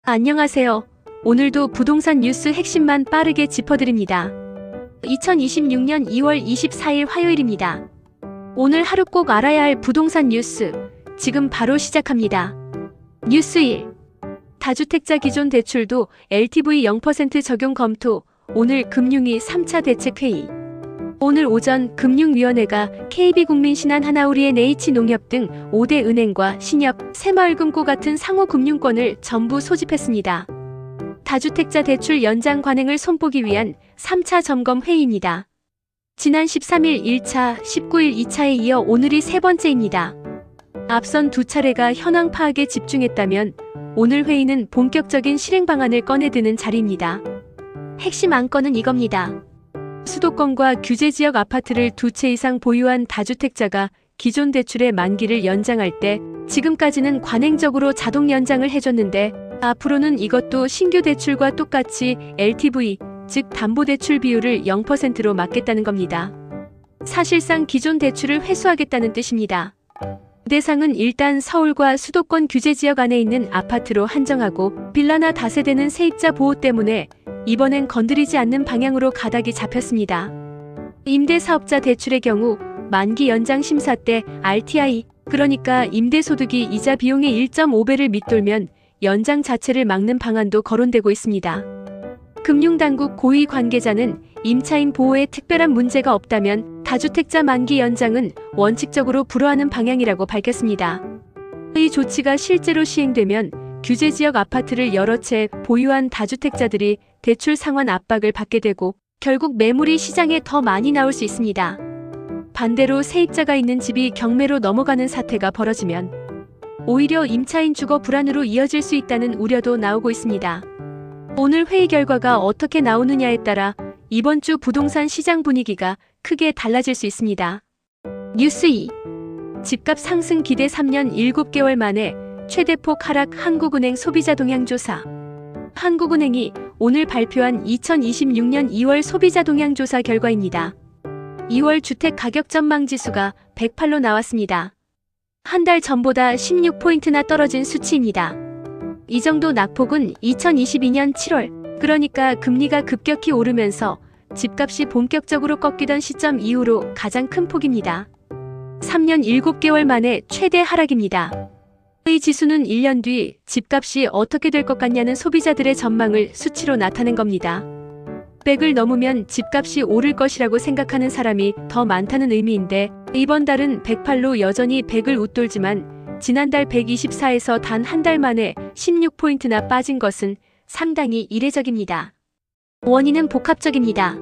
안녕하세요. 오늘도 부동산 뉴스 핵심만 빠르게 짚어드립니다. 2026년 2월 24일 화요일입니다. 오늘 하루 꼭 알아야 할 부동산 뉴스, 지금 바로 시작합니다. 뉴스 1. 다주택자 기존 대출도 LTV 0% 적용 검토, 오늘 금융위 3차 대책회의. 오늘 오전 금융위원회가 KB국민신한 하나우리엔 H농협 등 5대 은행과 신협, 새마을금고 같은 상호금융권을 전부 소집했습니다. 다주택자 대출 연장 관행을 손보기 위한 3차 점검 회의입니다. 지난 13일 1차, 19일 2차에 이어 오늘이 세 번째입니다. 앞선 두 차례가 현황 파악에 집중했다면 오늘 회의는 본격적인 실행 방안을 꺼내드는 자리입니다. 핵심 안건은 이겁니다. 수도권과 규제지역 아파트를 두 채 이상 보유한 다주택자가 기존 대출의 만기를 연장할 때 지금까지는 관행적으로 자동 연장을 해줬는데 앞으로는 이것도 신규 대출과 똑같이 LTV, 즉 담보대출 비율을 0%로 맞겠다는 겁니다. 사실상 기존 대출을 회수하겠다는 뜻입니다. 대상은 일단 서울과 수도권 규제지역 안에 있는 아파트로 한정하고 빌라나 다세대는 세입자 보호 때문에 이번엔 건드리지 않는 방향으로 가닥이 잡혔습니다. 임대사업자 대출의 경우 만기 연장 심사 때 RTI, 그러니까 임대소득이 이자 비용의 1.5배를 밑돌면 연장 자체를 막는 방안도 거론되고 있습니다. 금융당국 고위 관계자는 임차인 보호에 특별한 문제가 없다면 다주택자 만기 연장은 원칙적으로 불허하는 방향이라고 밝혔습니다. 이 조치가 실제로 시행되면 규제지역 아파트를 여러 채 보유한 다주택자들이 대출 상환 압박을 받게 되고 결국 매물이 시장에 더 많이 나올 수 있습니다. 반대로 세입자가 있는 집이 경매로 넘어가는 사태가 벌어지면 오히려 임차인 주거 불안으로 이어질 수 있다는 우려도 나오고 있습니다. 오늘 회의 결과가 어떻게 나오느냐에 따라 이번 주 부동산 시장 분위기가 크게 달라질 수 있습니다. 뉴스 2. 집값 상승 기대 3년 7개월 만에 최대폭 하락 한국은행 소비자 동향 조사. 한국은행이 오늘 발표한 2026년 2월 소비자 동향 조사 결과입니다. 2월 주택 가격 전망 지수가 108로 나왔습니다. 한 달 전보다 16포인트나 떨어진 수치입니다. 이 정도 낙폭은 2022년 7월, 그러니까 금리가 급격히 오르면서 집값이 본격적으로 꺾이던 시점 이후로 가장 큰 폭입니다. 3년 7개월 만에 최대 하락입니다. 이 지수는 1년 뒤 집값이 어떻게 될 것 같냐는 소비자들의 전망을 수치로 나타낸 겁니다. 100을 넘으면 집값이 오를 것이라고 생각하는 사람이 더 많다는 의미인데 이번 달은 108로 여전히 100을 웃돌지만 지난달 124에서 단 한 달 만에 16포인트나 빠진 것은 상당히 이례적입니다. 원인은 복합적입니다.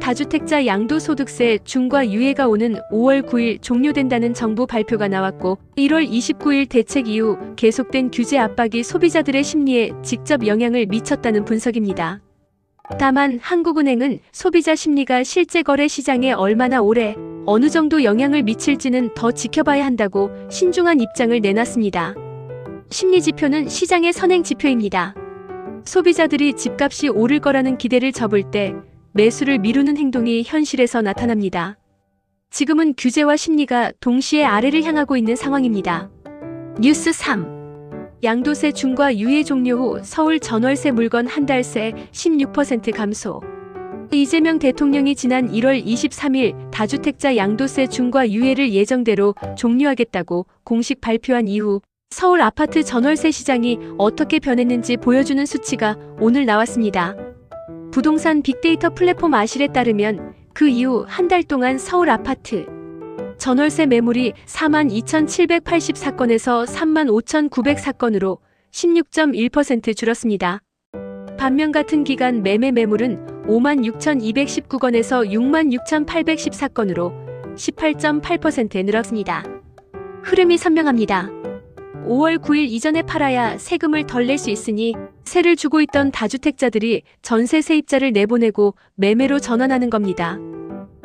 다주택자 양도소득세 중과 유예가 오는 5월 9일 종료된다는 정부 발표가 나왔고 1월 29일 대책 이후 계속된 규제 압박이 소비자들의 심리에 직접 영향을 미쳤다는 분석입니다. 다만 한국은행은 소비자 심리가 실제 거래 시장에 얼마나 오래, 어느 정도 영향을 미칠지는 더 지켜봐야 한다고 신중한 입장을 내놨습니다. 심리지표는 시장의 선행지표입니다. 소비자들이 집값이 오를 거라는 기대를 접을 때 매수를 미루는 행동이 현실에서 나타납니다. 지금은 규제와 심리가 동시에 아래를 향하고 있는 상황입니다. 뉴스 3. 양도세 중과 유예 종료 후 서울 전월세 물건 한 달새 16% 감소. 이재명 대통령이 지난 1월 23일 다주택자 양도세 중과 유예를 예정대로 종료하겠다고 공식 발표한 이후 서울 아파트 전월세 시장이 어떻게 변했는지 보여주는 수치가 오늘 나왔습니다. 부동산 빅데이터 플랫폼 아실에 따르면 그 이후 한 달 동안 서울 아파트 전월세 매물이 42,780사건에서 35,900사건으로 16.1% 줄었습니다. 반면 같은 기간 매매 매물은 56,219건에서 66,810사건으로 18.8% 늘었습니다. 흐름이 선명합니다. 5월 9일 이전에 팔아야 세금을 덜 낼 수 있으니 세를 주고 있던 다주택자들이 전세 세입자를 내보내고 매매로 전환하는 겁니다.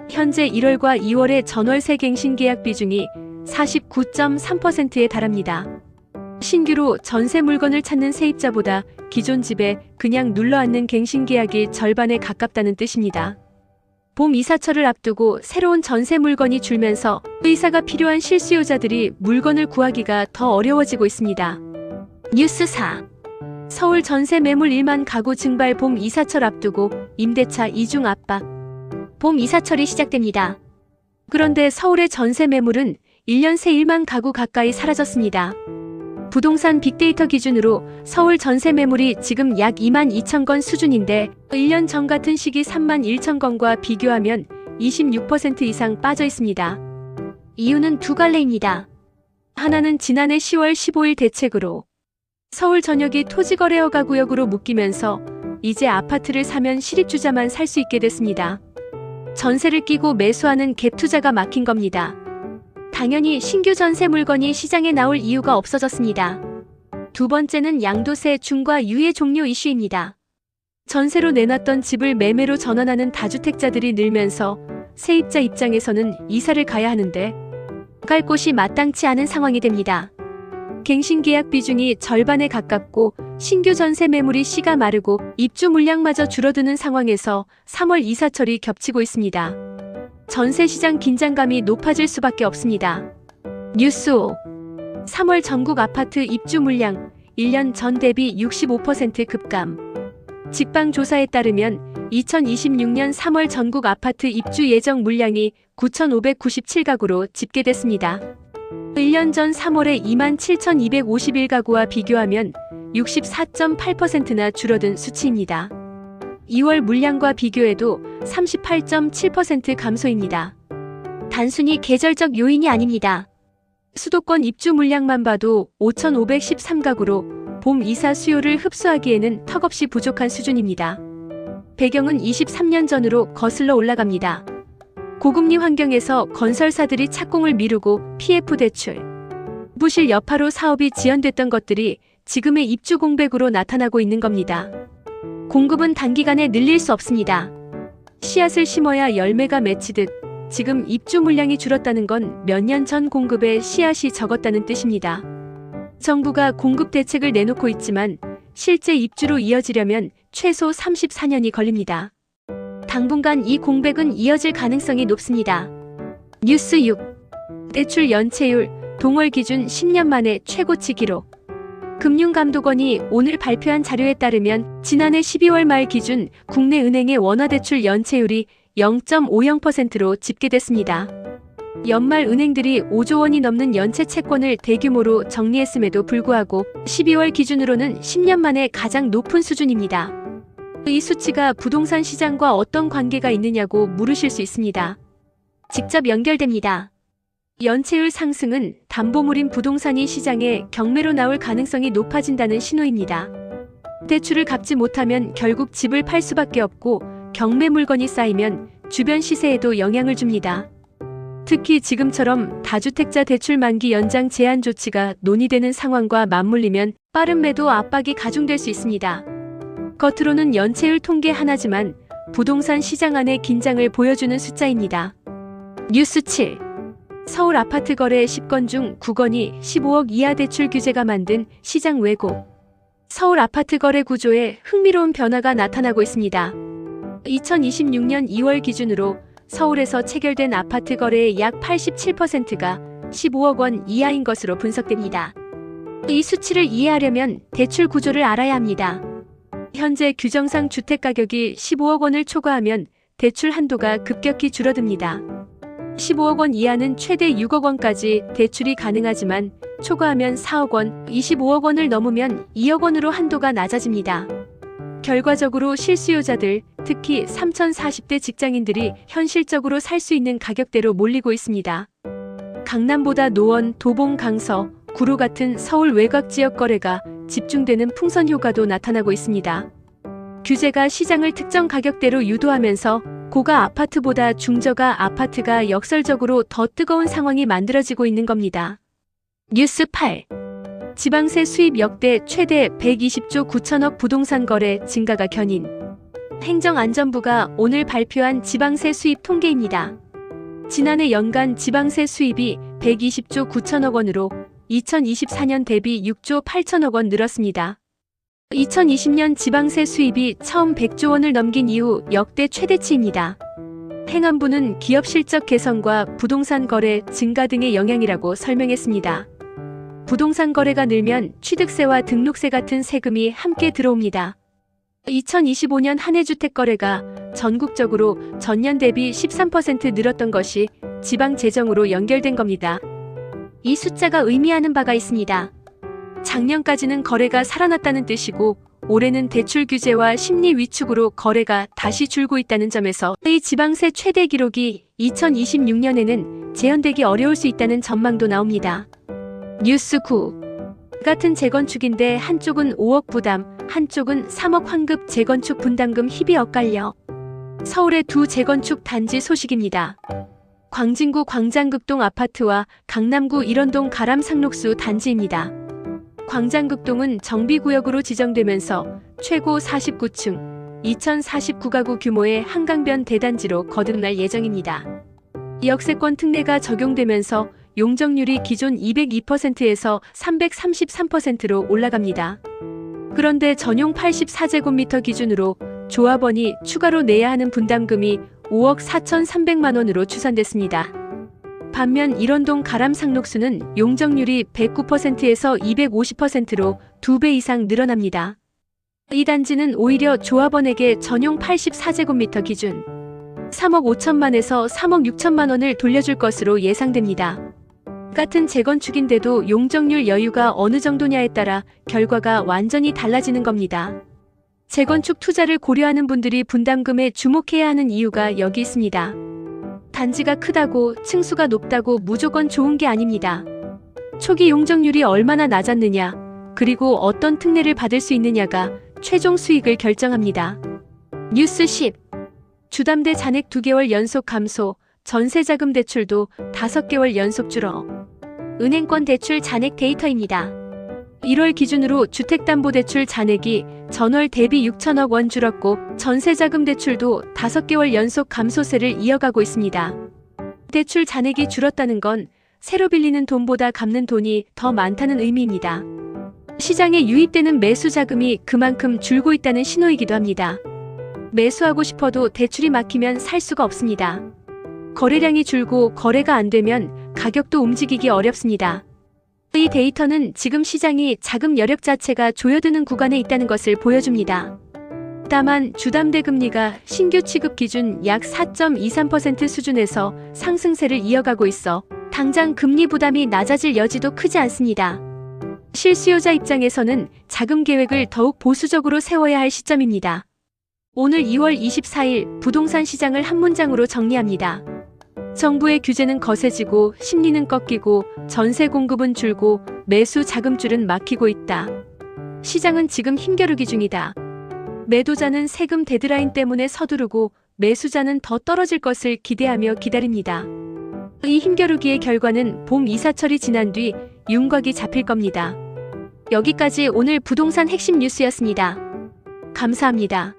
현재 1월과 2월의 전월세 갱신 계약 비중이 49.3%에 달합니다. 신규로 전세 물건을 찾는 세입자보다 기존 집에 그냥 눌러앉는 갱신 계약이 절반에 가깝다는 뜻입니다. 봄 이사철을 앞두고 새로운 전세 물건이 줄면서 의사가 필요한 실수요자들이 물건을 구하기가 더 어려워지고 있습니다. 뉴스 4. 서울 전세 매물 1만 가구 증발. 봄 이사철 앞두고 임대차 이중 압박. 봄 이사철이 시작됩니다. 그런데 서울의 전세 매물은 1년 새 1만 가구 가까이 사라졌습니다. 부동산 빅데이터 기준으로 서울 전세 매물이 지금 약 2만 2천 건 수준인데 1년 전 같은 시기 3만 1천 건과 비교하면 26% 이상 빠져 있습니다. 이유는 두 갈래입니다. 하나는 지난해 10월 15일 대책으로 서울 전역이 토지거래허가 구역으로 묶이면서 이제 아파트를 사면 실입주자만 살 수 있게 됐습니다. 전세를 끼고 매수하는 갭 투자가 막힌 겁니다. 당연히 신규 전세 물건이 시장에 나올 이유가 없어졌습니다. 두 번째는 양도세 중과 유예 종료 이슈입니다. 전세로 내놨던 집을 매매로 전환하는 다주택자들이 늘면서 세입자 입장에서는 이사를 가야 하는데 갈 곳이 마땅치 않은 상황이 됩니다. 갱신 계약 비중이 절반에 가깝고 신규 전세 매물이 씨가 마르고 입주 물량마저 줄어드는 상황에서 3월 이사철이 겹치고 있습니다. 전세 시장 긴장감이 높아질 수밖에 없습니다. 뉴스 5. 3월 전국 아파트 입주 물량 1년 전 대비 65% 급감. 직방조사에 따르면 2026년 3월 전국 아파트 입주 예정 물량이 9,597가구로 집계됐습니다. 1년 전 3월에 27,251가구와 비교하면 64.8%나 줄어든 수치입니다. 2월 물량과 비교해도 38.7% 감소입니다. 단순히 계절적 요인이 아닙니다. 수도권 입주 물량만 봐도 5,513가구로 봄 이사 수요를 흡수하기에는 턱없이 부족한 수준입니다. 배경은 23년 전으로 거슬러 올라갑니다. 고금리 환경에서 건설사들이 착공을 미루고 PF 대출, 부실 여파로 사업이 지연됐던 것들이 지금의 입주 공백으로 나타나고 있는 겁니다. 공급은 단기간에 늘릴 수 없습니다. 씨앗을 심어야 열매가 맺히듯 지금 입주 물량이 줄었다는 건 몇 년 전 공급의 씨앗이 적었다는 뜻입니다. 정부가 공급 대책을 내놓고 있지만 실제 입주로 이어지려면 최소 34년이 걸립니다. 당분간 이 공백은 이어질 가능성이 높습니다. 뉴스 6. 대출 연체율 동월 기준 10년 만에 최고치 기록. 금융감독원이 오늘 발표한 자료에 따르면 지난해 12월 말 기준 국내 은행의 원화대출 연체율이 0.50%로 집계됐습니다. 연말 은행들이 5조 원이 넘는 연체 채권을 대규모로 정리했음에도 불구하고 12월 기준으로는 10년 만에 가장 높은 수준입니다. 이 수치가 부동산 시장과 어떤 관계가 있느냐고 물으실 수 있습니다. 직접 연결됩니다. 연체율 상승은 담보물인 부동산이 시장에 경매로 나올 가능성이 높아진다는 신호입니다. 대출을 갚지 못하면 결국 집을 팔 수밖에 없고 경매 물건이 쌓이면 주변 시세에도 영향을 줍니다. 특히 지금처럼 다주택자 대출 만기 연장 제한 조치가 논의되는 상황과 맞물리면 빠른 매도 압박이 가중될 수 있습니다. 겉으로는 연체율 통계 하나지만 부동산 시장 안의 긴장을 보여주는 숫자입니다. 뉴스 7. 서울 아파트 거래 10건 중 9건이 15억 이하 대출 규제가 만든 시장 왜곡. 서울 아파트 거래 구조에 흥미로운 변화가 나타나고 있습니다. 2026년 2월 기준으로 서울에서 체결된 아파트 거래의 약 87%가 15억 원 이하인 것으로 분석됩니다. 이 수치를 이해하려면 대출 구조를 알아야 합니다. 현재 규정상 주택가격이 15억 원을 초과하면 대출 한도가 급격히 줄어듭니다. 15억 원 이하는 최대 6억 원까지 대출이 가능하지만 초과하면 4억 원, 25억 원을 넘으면 2억 원으로 한도가 낮아집니다. 결과적으로 실수요자들, 특히 3040대 직장인들이 현실적으로 살 수 있는 가격대로 몰리고 있습니다. 강남보다 노원, 도봉, 강서, 구로 같은 서울 외곽 지역 거래가 집중되는 풍선 효과도 나타나고 있습니다. 규제가 시장을 특정 가격대로 유도하면서 고가 아파트보다 중저가 아파트가 역설적으로 더 뜨거운 상황이 만들어지고 있는 겁니다. 뉴스 8. 지방세 수입 역대 최대 120조 9천억 부동산 거래 증가가 견인. 행정안전부가 오늘 발표한 지방세 수입 통계입니다. 지난해 연간 지방세 수입이 120조 9천억 원으로 2024년 대비 6조 8천억 원 늘었습니다. 2020년 지방세 수입이 처음 100조 원을 넘긴 이후 역대 최대치입니다. 행안부는 기업 실적 개선과 부동산 거래 증가 등의 영향이라고 설명했습니다. 부동산 거래가 늘면 취득세와 등록세 같은 세금이 함께 들어옵니다. 2025년 한 해 주택 거래가 전국적으로 전년 대비 13% 늘었던 것이 지방 재정으로 연결된 겁니다. 이 숫자가 의미하는 바가 있습니다. 작년까지는 거래가 살아났다는 뜻이고 올해는 대출 규제와 심리 위축으로 거래가 다시 줄고 있다는 점에서 이 지방세 최대 기록이 2026년에는 재현되기 어려울 수 있다는 전망도 나옵니다. 뉴스 9. 같은 재건축인데 한쪽은 5억 부담, 한쪽은 3억 환급 재건축 분담금 힙이 엇갈려. 서울의 두 재건축 단지 소식입니다. 광진구 광장극동 아파트와 강남구 일원동 가람 상록수 단지입니다. 광장극동은 정비구역으로 지정되면서 최고 49층, 2049가구 규모의 한강변 대단지로 거듭날 예정입니다. 역세권 특례가 적용되면서 용적률이 기존 202%에서 333%로 올라갑니다. 그런데 전용 84제곱미터 기준으로 조합원이 추가로 내야 하는 분담금이 5억 4,300만 원으로 추산됐습니다. 반면 일원동 가람 상록수는 용적률이 109%에서 250%로 2배 이상 늘어납니다. 이 단지는 오히려 조합원에게 전용 84제곱미터 기준 3억 5천만에서 3억 6천만 원을 돌려줄 것으로 예상됩니다. 같은 재건축인데도 용적률 여유가 어느 정도냐에 따라 결과가 완전히 달라지는 겁니다. 재건축 투자를 고려하는 분들이 분담금에 주목해야 하는 이유가 여기 있습니다. 단지가 크다고 층수가 높다고 무조건 좋은 게 아닙니다. 초기 용적률이 얼마나 낮았느냐, 그리고 어떤 특례를 받을 수 있느냐가 최종 수익을 결정합니다. 뉴스 10. 주담대 잔액 2개월 연속 감소, 전세자금 대출도 5개월 연속 줄어. 은행권 대출 잔액 데이터입니다. 1월 기준으로 주택담보대출 잔액이 전월 대비 6천억 원 줄었고 전세자금 대출도 5개월 연속 감소세를 이어가고 있습니다. 대출 잔액이 줄었다는 건 새로 빌리는 돈보다 갚는 돈이 더 많다는 의미입니다. 시장에 유입되는 매수 자금이 그만큼 줄고 있다는 신호이기도 합니다. 매수하고 싶어도 대출이 막히면 살 수가 없습니다. 거래량이 줄고 거래가 안 되면 가격도 움직이기 어렵습니다. 이 데이터는 지금 시장이 자금 여력 자체가 조여드는 구간에 있다는 것을 보여줍니다. 다만 주담대 금리가 신규 취급 기준 약 4.23% 수준에서 상승세를 이어가고 있어 당장 금리 부담이 낮아질 여지도 크지 않습니다. 실수요자 입장에서는 자금 계획을 더욱 보수적으로 세워야 할 시점입니다. 오늘 2월 24일 부동산 시장을 한 문장으로 정리합니다. 정부의 규제는 거세지고 심리는 꺾이고 전세 공급은 줄고 매수 자금줄은 막히고 있다. 시장은 지금 힘겨루기 중이다. 매도자는 세금 데드라인 때문에 서두르고 매수자는 더 떨어질 것을 기대하며 기다립니다. 이 힘겨루기의 결과는 봄 이사철이 지난 뒤 윤곽이 잡힐 겁니다. 여기까지 오늘 부동산 핵심 뉴스였습니다. 감사합니다.